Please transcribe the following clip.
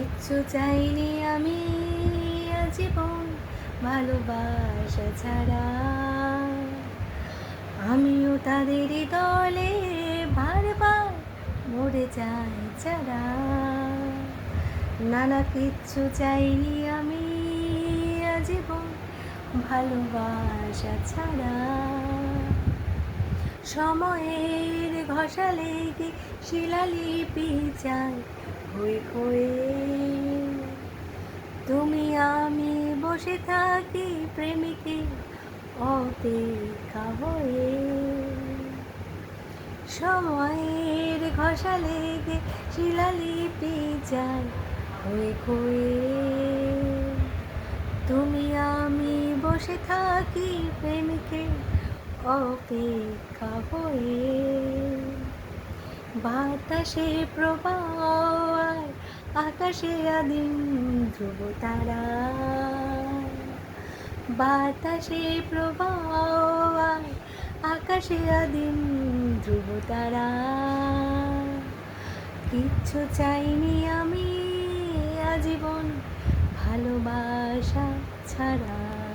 কিচ্ছু চাইনি আমি আজীবন ভালোবাসা ছাড়া। আমিও তাদেরই দলে বারবার মরে যাই যারা। নানা কিচ্ছু চাইনি আমি আজীবন ভালোবাসা ছাড়া। সময়ের ঘষা লেগে শিলালিপি চাই হয়ে হয়ে। তুমি আমি বসে থাকি প্রেমিকে অপেক্ষা হয়ে। সময়ের ঘষা লেগে শিলালিপি চাই হয়ে হয়ে। তুমি আমি বসে থাকি প্রেমিকে অপেক্ষা হয়ে। বাতাসে প্রবাহ আকাশে আদিম ধ্রুব তারা। বাতাসে প্রবাহ আকাশে আদিম ধ্রুব তারা। কিচ্ছু চাইনি আমি আজীবন ভালোবাসা ছাড়া।